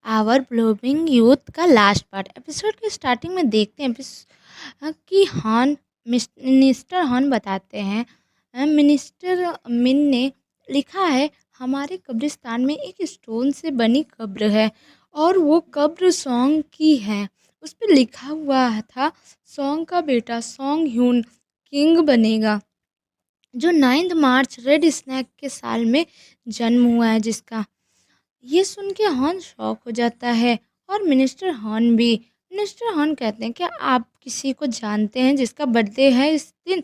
Our blooming youth का last part. Episode के starting में देखते हैं कि मिनिस्टर हॉर्न बताते हैं। मिनिस्टर मिन ने लिखा है, हमारे कब्रिस्तान में एक स्टोन से बनी कब्र है और वो कब्र सॉन्ग की है। उस पर लिखा हुआ था, सॉन्ग का बेटा सॉन्ग ह्यून किंग बनेगा, जो 9 मार्च रेड स्नैक के साल में जन्म हुआ है जिसका। ये सुन के हॉर्न शॉक हो जाता है और मिनिस्टर हॉर्न भी। मिनिस्टर हॉर्न कहते हैं, क्या आप किसी को जानते हैं जिसका बर्थडे है इस दिन?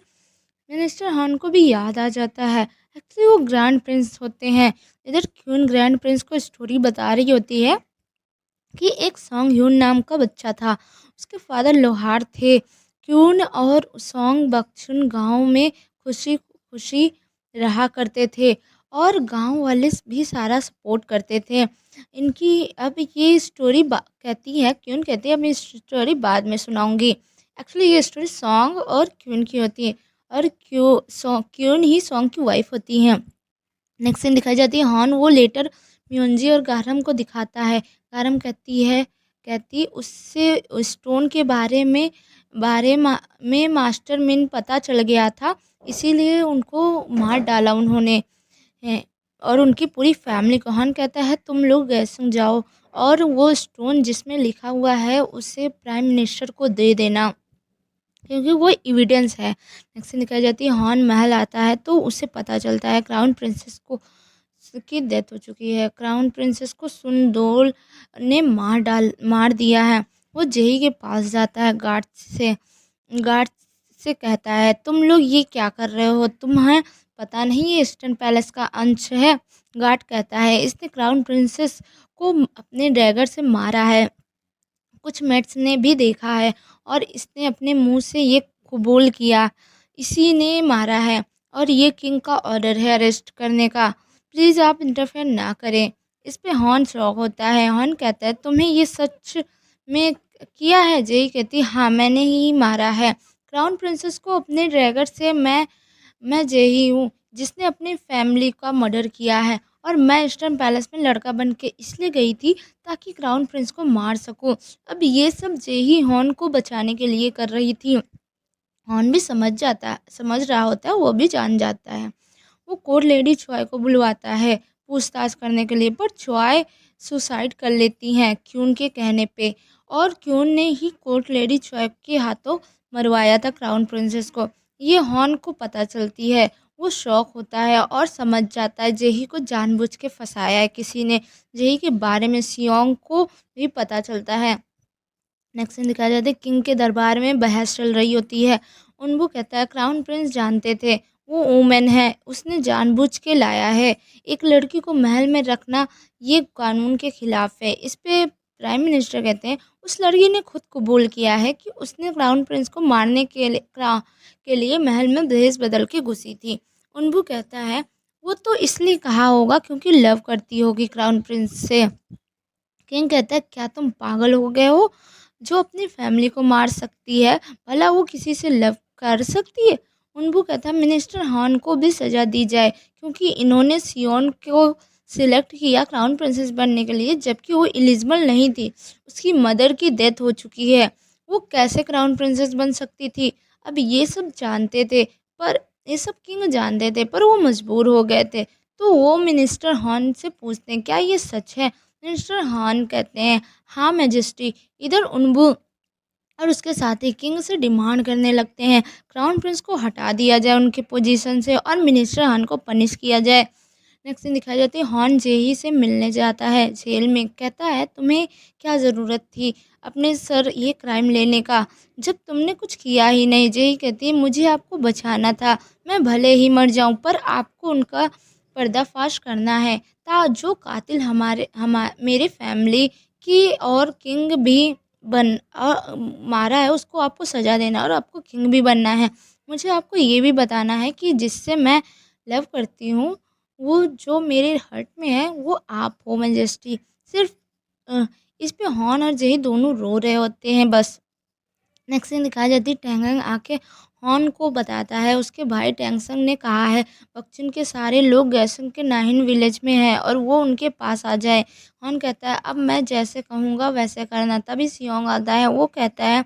मिनिस्टर हॉर्न को भी याद आ जाता है, एक्चुअली वो ग्रैंड प्रिंस होते हैं। इधर क्वीन ग्रैंड प्रिंस को स्टोरी बता रही होती है कि एक सॉन्ग ह्यून नाम का बच्चा था। उसके फादर लोहार थे। क्यून और सॉन्ग बक्सुन गांव में खुशी खुशी रहा करते थे और गांव वाले भी सारा सपोर्ट करते थे इनकी। अब ये स्टोरी कहती है, क्यून कहती है, अब ये स्टोरी बाद में सुनाऊंगी। एक्चुअली ये स्टोरी सॉन्ग और क्यून की होती है और क्यून ही सॉन्ग की वाइफ होती हैं। नेक्स्ट सीन दिखाई जाती है, हॉर्न वो लेटर म्यूंजी और गारम को दिखाता है। गारम कहती उससे स्टोन के बारे में मास्टर मिन पता चल गया था, इसीलिए उनको मार डाला उन्होंने है और उनकी पूरी फैमिली को। हॉर्न कहता है, तुम लोग गैसंग जाओ और वो स्टोन जिसमें लिखा हुआ है उसे प्राइम मिनिस्टर को दे देना, क्योंकि वो एविडेंस है। नेक्स्ट सीन दिखाई जाती है, हॉर्न महल आता है तो उसे पता चलता है क्राउन प्रिंसेस की डेथ हो चुकी है। क्राउन प्रिंसेस को सुनडोल ने मार दिया है। वो जेही के पास जाता है, गार्ड से कहता है, तुम लोग ये क्या कर रहे हो? तुम्हें पता नहीं ये ईस्टर्न पैलेस का अंश है? गार्ड कहता है, इसने क्राउन प्रिंसेस को अपने डैगर से मारा है। कुछ मेट्स ने भी देखा है और इसने अपने मुंह से ये कबूल किया, इसी ने मारा है और ये किंग का ऑर्डर है अरेस्ट करने का। प्लीज़ आप इंटरफेयर ना करें। इस पे हॉर्न शॉक होता है। हॉर्न कहता है, तुम्हें ये सच में किया है? जेई कहती, हाँ मैंने ही मारा है क्राउन प्रिंसेस को अपने ड्रैगर से। मैं जेही हूँ जिसने अपनी फैमिली का मर्डर किया है और मैं ईस्टर्न पैलेस में लड़का बन के इसलिए गई थी ताकि क्राउन प्रिंस को मार सकूं। अब ये सब जेही हॉर्न को बचाने के लिए कर रही थी। हॉर्न भी समझ रहा होता है, वो भी जान जाता है। वो कोर्ट लेडी चॉय को बुलवाता है पूछताछ करने के लिए, पर चॉय सुसाइड कर लेती हैं क्यून के कहने पे। और क्यून ने ही कोर्ट लेडी चॉय के हाथों मरवाया था क्राउन प्रिंसेस को। ये हॉर्न को पता चलती है। वो शॉक होता है और समझ जाता है जेही को जानबूझ के फंसाया है किसी ने। जेही के बारे में सियोंग को भी पता चलता है। नेक्स्ट सीन दिखाया जाता है, किंग के दरबार में बहस चल रही होती है। उनबू कहता है, क्राउन प्रिंस जानते थे वो वूमेन है, उसने जानबूझ के लाया है। एक लड़की को महल में रखना ये कानून के खिलाफ है। इस पे प्राइम मिनिस्टर कहते हैं, उस लड़की ने खुद कबूल किया है कि उसने क्राउन प्रिंस को मारने के लिए महल में भेस बदल के घुसी थी। उनबू कहता है, वो तो इसलिए कहा होगा क्योंकि लव करती होगी क्राउन प्रिंस से। किंग कहता है, क्या तुम पागल हो गए हो? जो अपनी फैमिली को मार सकती है, भला वो किसी से लव कर सकती है? उनबू कहता है, मिनिस्टर हॉर्न को भी सज़ा दी जाए क्योंकि इन्होंने सियोन को सिलेक्ट किया क्राउन प्रिंसेस बनने के लिए, जबकि वो एलिजिबल नहीं थी। उसकी मदर की डेथ हो चुकी है, वो कैसे क्राउन प्रिंसेस बन सकती थी? अब ये सब जानते थे, पर ये सब किंग जानते थे, पर वो मजबूर हो गए थे। तो वो मिनिस्टर हॉर्न से पूछते हैं, क्या ये सच है? मिनिस्टर हॉर्न कहते हैं, हाँ मैजेस्टी। इधर उनबू और उसके साथी किंग से डिमांड करने लगते हैं क्राउन प्रिंस को हटा दिया जाए उनके पोजीशन से और मिनिस्टर हॉर्न को पनिश किया जाए। नेक्स्ट सीन दिखाई जाती है, हॉर्न जेही से मिलने जाता है जेल में। कहता है, तुम्हें क्या ज़रूरत थी अपने सर ये क्राइम लेने का जब तुमने कुछ किया ही नहीं? जेही कहती है, मुझे आपको बचाना था, मैं भले ही मर जाऊं पर आपको उनका पर्दाफाश करना है। जो कातिल मेरे फैमिली की और किंग भी मारा है उसको आपको सज़ा देना और आपको किंग भी बनना है। मुझे आपको ये भी बताना है कि जिससे मैं लव करती हूँ, वो जो मेरे हर्ट में है वो आप हो मैजेस्टी। सिर्फ अ, इस पे हॉर्न और जेही दोनों रो रहे होते हैं बस। नेक्स्ट सीन दिखाई जाती है, टैंगंग आके हॉन को बताता है उसके भाई टैंगसंग ने कहा है पश्चिम के सारे लोग गैसंग के नाहिन विलेज में हैं और वो उनके पास आ जाए। हॉन कहता है अब मैं जैसे कहूँगा वैसे करना। तभी सियोंग आता है, वो कहता है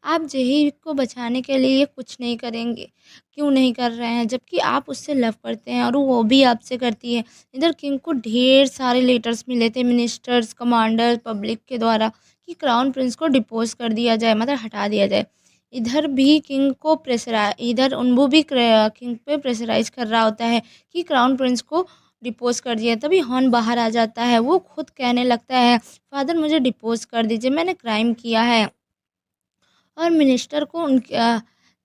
आप जेही को बचाने के लिए कुछ नहीं करेंगे, क्यों नहीं कर रहे हैं, जबकि आप उससे लव करते हैं और वो भी आपसे करती है। इधर किंग को ढेर सारे लेटर्स मिले थे मिनिस्टर्स, कमांडर, पब्लिक के द्वारा कि क्राउन प्रिंस को डिपोज कर दिया जाए, मतलब हटा दिया जाए। इधर भी किंग को इधर उन्बू भी किंग पे प्रेशराइज कर रहा होता है कि क्राउन प्रिंस को डिपोज कर दिया। तभी हॉर्न बाहर आ जाता है, वो खुद कहने लगता है फादर मुझे डिपोज कर दीजिए, मैंने क्राइम किया है। और मिनिस्टर को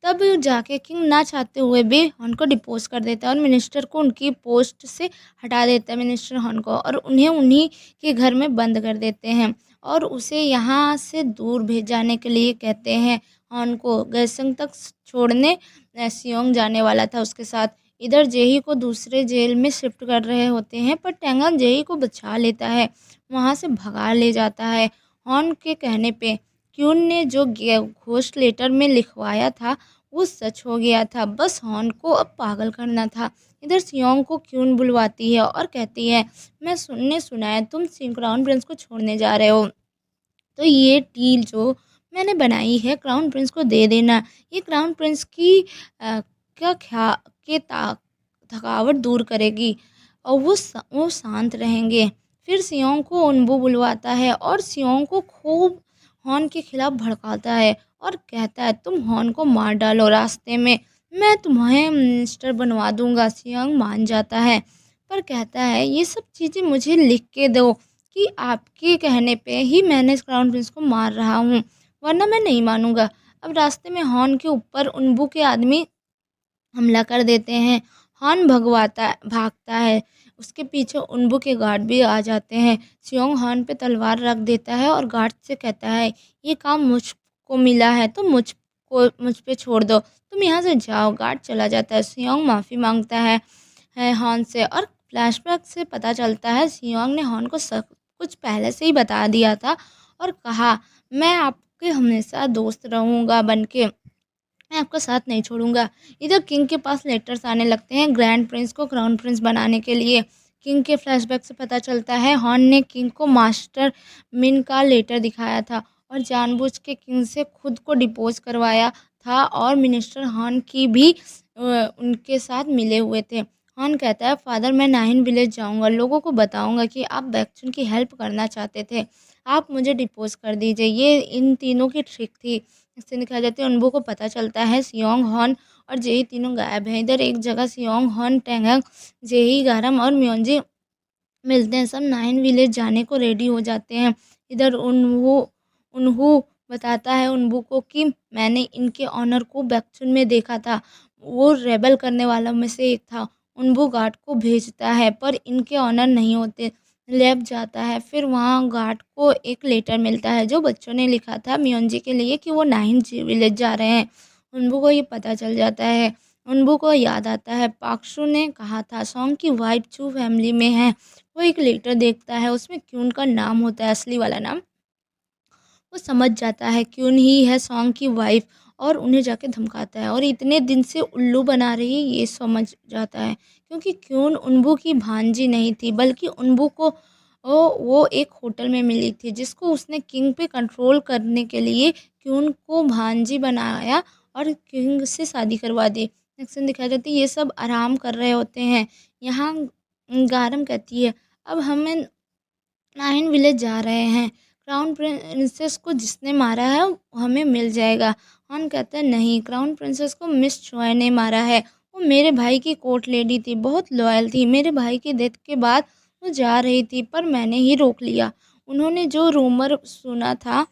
तब जाके किंग ना चाहते हुए भी हॉर्न को डिपोज कर देता है और मिनिस्टर को उनकी पोस्ट से हटा देता है मिनिस्टर हॉर्न को, और उन्हें उन्हीं के घर में बंद कर देते हैं और उसे यहाँ से दूर भेज जाने के लिए कहते हैं। हॉर्न को गैसंग तक छोड़ने सियोंग जाने वाला था उसके साथ। इधर जेही को दूसरे जेल में शिफ्ट कर रहे होते हैं, पर टेंगन जेही को बचा लेता है, वहाँ से भगा ले जाता है। हॉर्न के कहने पे क्यून ने जो घोस्ट लेटर में लिखवाया था वो सच हो गया था, बस हॉर्न को अब पागल करना था। इधर सियोंग को क्यून बुलवाती है और कहती है मैं सुनने सुना है तुम क्राउन प्रिंस को छोड़ने जा रहे हो, तो ये डील जो मैंने बनाई है क्राउन प्रिंस को दे देना। ये क्राउन प्रिंस की क्या ख्या के थकावट दूर करेगी और वो शांत रहेंगे। फिर सियोंग को उन्बू बुलवाता है और सियोंग को खूब हॉर्न के खिलाफ भड़काता है और कहता है तुम हॉर्न को मार डालो रास्ते में, मैं तुम्हें मिनिस्टर बनवा दूंगा। सियोंग मान जाता है पर कहता है ये सब चीज़ें मुझे लिख के दो कि आपके कहने पे ही मैंने इस क्राउन प्रिंस को मार रहा हूँ, वरना मैं नहीं मानूंगा। अब रास्ते में हॉर्न के ऊपर उन्बू के आदमी हमला कर देते हैं। हॉर्न भागता है, उसके पीछे उन्बू के गार्ड भी आ जाते हैं। सियोंग हॉर्न पे तलवार रख देता है और गार्ड से कहता है ये काम मुझको मिला है तो मुझ पे छोड़ दो, तुम यहाँ से जाओ। गार्ड चला जाता है। सियोंग माफ़ी मांगता है हॉर्न से और फ्लैशबैक से पता चलता है सियोंग ने हॉर्न को सब कुछ पहले से ही बता दिया था और कहा मैं आपके हमेशा दोस्त रहूँगा बनके, मैं आपका साथ नहीं छोड़ूंगा। इधर किंग के पास लेटर्स आने लगते हैं ग्रैंड प्रिंस को क्राउन प्रिंस बनाने के लिए। किंग के फ्लैशबैक से पता चलता है हॉर्न ने किंग को मास्टर मिन का लेटर दिखाया था और जानबूझ के किंग से खुद को डिपोज करवाया था और मिनिस्टर हॉर्न की भी उनके साथ मिले हुए थे। हॉर्न कहता है फादर मैं नाहिन विलेज जाऊंगा, लोगों को बताऊंगा कि आप बैक्चुन की हेल्प करना चाहते थे, आप मुझे डिपोज कर दीजिए। ये इन तीनों की ट्रिक थी। इससे दिखाया जाता है उन्बू को पता चलता है सियोंग हॉर्न और जेही तीनों गायब हैं। इधर एक जगह सियोंग हॉर्न टेंगंग जेही गारम और म्योंजी मिलते हैं। सब नाइन विलेज जाने को रेडी हो जाते हैं। इधर उन्हू उन्हू बताता है उन्बू को कि मैंने इनके ऑनर को बैक्चुन में देखा था, वो रेबल करने वालों में से एक था। उन्बू गार्ड को भेजता है पर इनके ऑनर नहीं होते। लैब जाता है, फिर वहाँ गार्ड को एक लेटर मिलता है जो बच्चों ने लिखा था मियोंजी के लिए कि वो नाइन विलेज जा रहे हैं। उन्बू को ये पता चल जाता है। उन्बू को याद आता है पाक्शू ने कहा था सॉन्ग की वाइफ चू फैमिली में है। वो एक लेटर देखता है, उसमें क्यून का नाम होता है, असली वाला नाम। वो समझ जाता है क्यून ही है सॉन्ग की वाइफ और उन्हें जाके धमकाता है और इतने दिन से उल्लू बना रही है ये समझ जाता है, क्योंकि क्यून उन्बू की भांजी नहीं थी बल्कि उन्बू को वो एक होटल में मिली थी जिसको उसने किंग पे कंट्रोल करने के लिए क्यून को भांजी बनाया और किंग से शादी करवा दी। एक्शन दिखाई जाती है ये सब आराम कर रहे होते हैं। यहाँ गारम कहती है अब हमें नाइन विलेज जा रहे हैं, क्राउन प्रिंसेस को जिसने मारा है हमें मिल जाएगा। हॉर्न कहता है नहीं, क्राउन प्रिंसेस को मिस चॉय ने मारा है, वो मेरे भाई की कोर्ट लेडी थी, बहुत लॉयल थी। मेरे भाई की डेथ के बाद वो जा रही थी पर मैंने ही रोक लिया। उन्होंने जो रूमर सुना था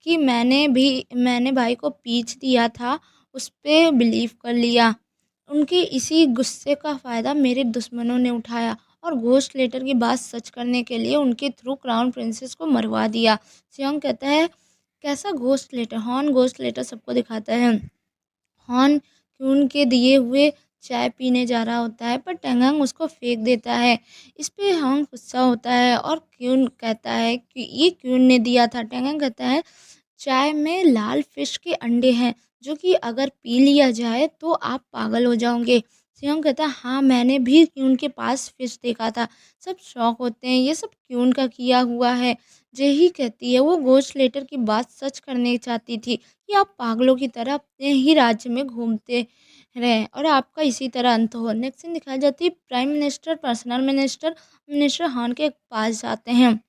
कि मैंने भाई को पीछ दिया था उस पर बिलीव कर लिया। उनके इसी गुस्से का फ़ायदा मेरे दुश्मनों ने उठाया और घोस्ट लेटर की बात सच करने के लिए उनके थ्रू क्राउन प्रिंसेस को मरवा दिया। सियोंग कहता है कैसा ghost letter? Horn ghost letter सबको दिखाता है। हॉर्न क्यून के दिए हुए चाय पीने जा रहा होता है पर टेंगंग उसको फेंक देता है। इस पे हॉर्न गुस्सा होता है और क्यून कहता है कि ये क्यून ने दिया था। टेंगंग कहता है चाय में लाल फिश के अंडे हैं, जो कि अगर पी लिया जाए तो आप पागल हो जाओगे। सियोंग कहता है, हाँ मैंने भी क्यून के पास फिश देखा था। सब शौक होते हैं, ये सब क्यून का किया हुआ है। जेही कहती है वो घोस्ट लेटर की बात सच करने चाहती थी कि आप पागलों की तरह अपने ही राज्य में घूमते रहें और आपका इसी तरह अंत हो। नेक्स्ट सीन दिखाई जाती है, prime minister personal minister minister हान के पास जाते हैं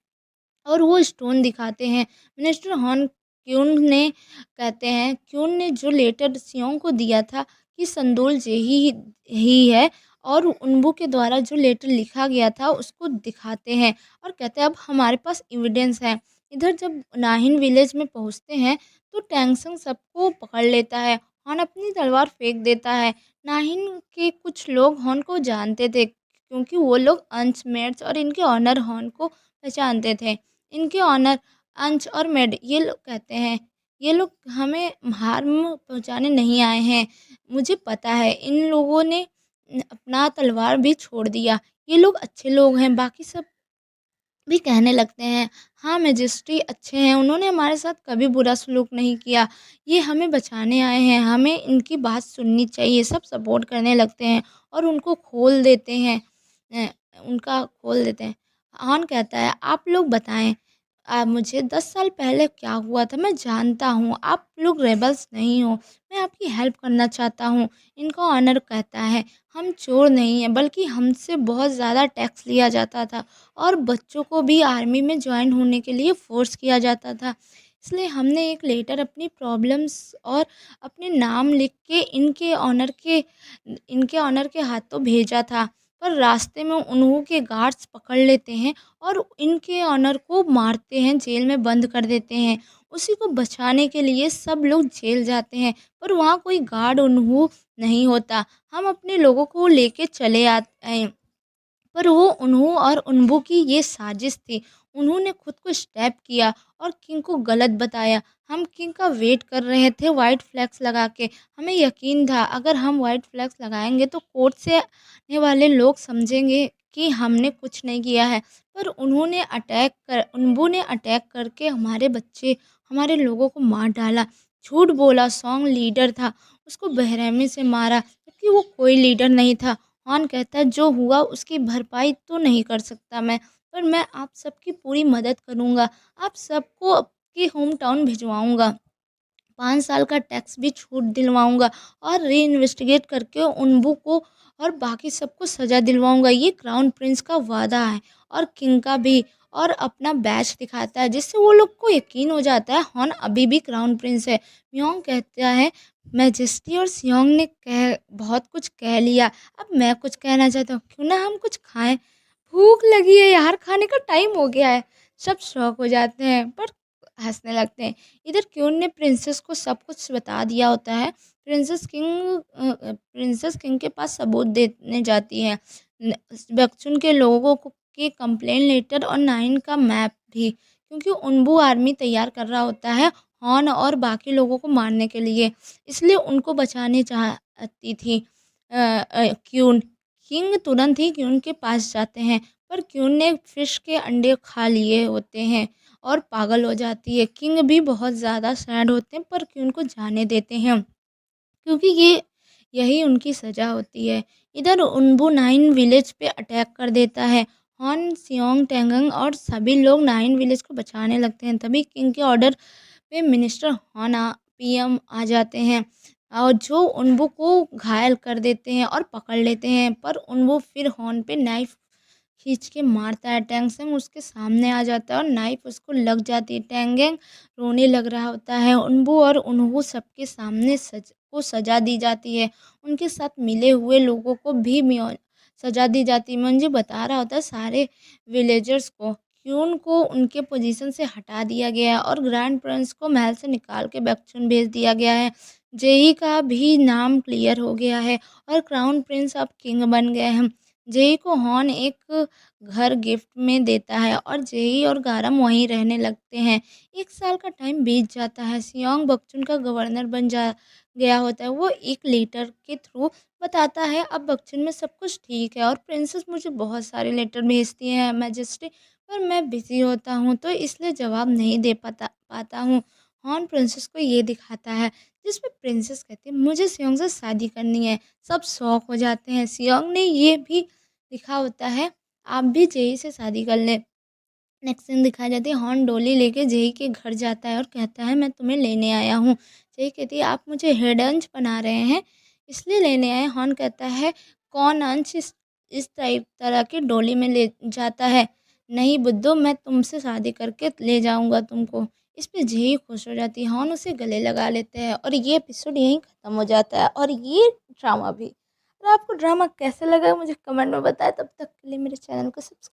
और वो स्टोन दिखाते हैं। मिनिस्टर हॉन क्यून ने कहते हैं, क्यून ने जो लेटर सियोंग को दिया था कि संदोल ही है, और उनबू के द्वारा जो लेटर लिखा गया था उसको दिखाते हैं और कहते हैं अब हमारे पास एविडेंस है। इधर जब नाहिन विलेज में पहुंचते हैं तो टैंगसंग सबको पकड़ लेता है। हॉन अपनी तलवार फेंक देता है। नाहिन के कुछ लोग हॉन को जानते थे क्योंकि वो लोग अंश मेट्स और इनके ऑनर हॉन को पहचानते थे। इनके ऑनर अंश और मेड ये लोग कहते हैं, ये लोग हमें हार्म पहुंचाने नहीं आए हैं। मुझे पता है इन लोगों ने अपना तलवार भी छोड़ दिया। ये लोग अच्छे लोग हैं। बाकी सब भी कहने लगते हैं, हाँ मैजेस्टी अच्छे हैं, उन्होंने हमारे साथ कभी बुरा सलूक नहीं किया। ये हमें बचाने आए हैं, हमें इनकी बात सुननी चाहिए। सब सपोर्ट करने लगते हैं और उनको खोल देते हैं। उनका खोल देते हैं। हान कहता है, आप लोग बताएं, मुझे 10 साल पहले क्या हुआ था मैं जानता हूँ। आप लोग रेबल्स नहीं हो, मैं आपकी हेल्प करना चाहता हूँ। इनका ऑनर कहता है, हम चोर नहीं हैं बल्कि हमसे बहुत ज़्यादा टैक्स लिया जाता था और बच्चों को भी आर्मी में ज्वाइन होने के लिए फ़ोर्स किया जाता था। इसलिए हमने एक लेटर अपनी प्रॉब्लम्स और अपने नाम लिख के इनके ऑनर के हाथों भेजा था। पर रास्ते में उन्हों के गार्ड्स पकड़ लेते हैं और इनके ऑनर को मारते हैं, जेल में बंद कर देते हैं। उसी को बचाने के लिए सब लोग जेल जाते हैं, पर वहाँ कोई गार्ड उन्हों नहीं होता। हम अपने लोगों को लेके चले आते हैं, पर वो उन्हों और उन्बू की ये साजिश थी। उन्होंने खुद को स्टैप किया और किंग को गलत बताया। हम किंग का वेट कर रहे थे वाइट फ्लैग्स लगा के। हमें यकीन था अगर हम वाइट फ्लैग्स लगाएंगे तो कोर्ट से आने वाले लोग समझेंगे कि हमने कुछ नहीं किया है। पर उन्बू ने अटैक करके हमारे बच्चे, हमारे लोगों को मार डाला। झूठ बोला, सॉन्ग लीडर था, उसको बेरहमी से मारा जबकि वो कोई लीडर नहीं था। हॉर्न कहता है, जो हुआ उसकी भरपाई तो नहीं कर सकता मैं, पर मैं आप सबकी पूरी मदद करूँगा। आप सबको आपके होम टाउन भिजवाऊँगा। 5 साल का टैक्स भी छूट दिलवाऊँगा और री-इन्वेस्टिगेट करके उन्बू को और बाकी सबको सज़ा दिलवाऊँगा। ये क्राउन प्रिंस का वादा है और किंग का भी। और अपना बैच दिखाता है जिससे वो लोग को यकीन हो जाता है हॉर्न अभी भी क्राउन प्रिंस है। म्योंग कहता है, मैजेस्टी और सियोंग ने कह बहुत कुछ कह लिया, अब मैं कुछ कहना चाहता हूँ, क्यों ना हम कुछ खाएँ? भूख लगी है यार, खाने का टाइम हो गया है। सब शॉक हो जाते हैं पर हँसने लगते हैं। इधर क्यून ने प्रिंसेस को सब कुछ बता दिया होता है। प्रिंसेस किंग के पास सबूत देने जाती है। बच्चन के लोगों को के कंप्लेन लेटर और नाइन का मैप भी, क्योंकि उन्बू आर्मी तैयार कर रहा होता है हॉन और बाकी लोगों को मारने के लिए, इसलिए उनको बचाने चाहती थी क्यून। किंग तुरंत ही क्यून के पास जाते हैं, पर क्यून ने फिश के अंडे खा लिए होते हैं और पागल हो जाती है। किंग भी बहुत ज़्यादा सैड होते हैं पर क्यून को जाने देते हैं क्योंकि यही उनकी सज़ा होती है। इधर उन्बू नाइन विलेज पे अटैक कर देता है। हॉन, सियोंग, टेंगंग और सभी लोग नाइन विलेज को बचाने लगते हैं। तभी किंग के ऑर्डर पे मिनिस्टर हॉन पीएम आ जाते हैं और जो उन्बू को घायल कर देते हैं और पकड़ लेते हैं। पर उन्बू फिर हॉन पे नाइफ खींच के मारता है। टैंगसेंग उसके सामने आ जाता है और नाइफ उसको लग जाती है। टैंगेंग रोने लग रहा होता है। उन्बू और उन्हू सबके सामने सजा दी जाती है। उनके साथ मिले हुए लोगों को भी सजा दी जाती है। मुझे बता रहा होता है सारे विलेजर्स को, क्यून को उनके पोजीशन से हटा दिया गया है और ग्रैंड प्रिंस को महल से निकाल के बैक्चुन भेज दिया गया है। जेई का भी नाम क्लियर हो गया है और क्राउन प्रिंस अब किंग बन गए हैं। जेई को हॉन एक घर गिफ्ट में देता है और जेई और गारम वहीं रहने लगते हैं। 1 साल का टाइम बीत जाता है। सियोंग बकचुन का गवर्नर बन जा गया होता है। वो एक लेटर के थ्रू बताता है अब बकचुन में सब कुछ ठीक है और प्रिंसेस मुझे बहुत सारे लेटर भेजती हैं मैजेस्टी, पर मैं बिज़ी होता हूँ तो इसलिए जवाब नहीं दे पाता हूँ। हॉर्न प्रिंसेस को ये दिखाता है जिसमें प्रिंसेस कहती है मुझे सियोंग से शादी करनी है। सब शौक हो जाते हैं। सियोंग ने ये भी लिखा होता है आप भी जेई से शादी कर लें। नेक्स्ट सीन दिखाई जाती है हॉर्न डोली लेके जेई के घर जाता है और कहता है मैं तुम्हें लेने आया हूँ। जेई कहती है आप मुझे हेड अंश बना रहे हैं इसलिए लेने आए। हॉर्न कहता है कौन अंश इस टाइप तरह की डोली में ले जाता है। नहीं बुद्धू मैं तुमसे शादी करके ले जाऊंगा तुमको। इस पे जेई खुश हो जाती है। हॉर्न उसे गले लगा लेते हैं और ये एपिसोड यहीं ख़त्म हो जाता है और ये ड्रामा भी। और आपको ड्रामा कैसे लगा मुझे कमेंट में बताएं। तब तक के लिए मेरे चैनल को सब्सक्राइब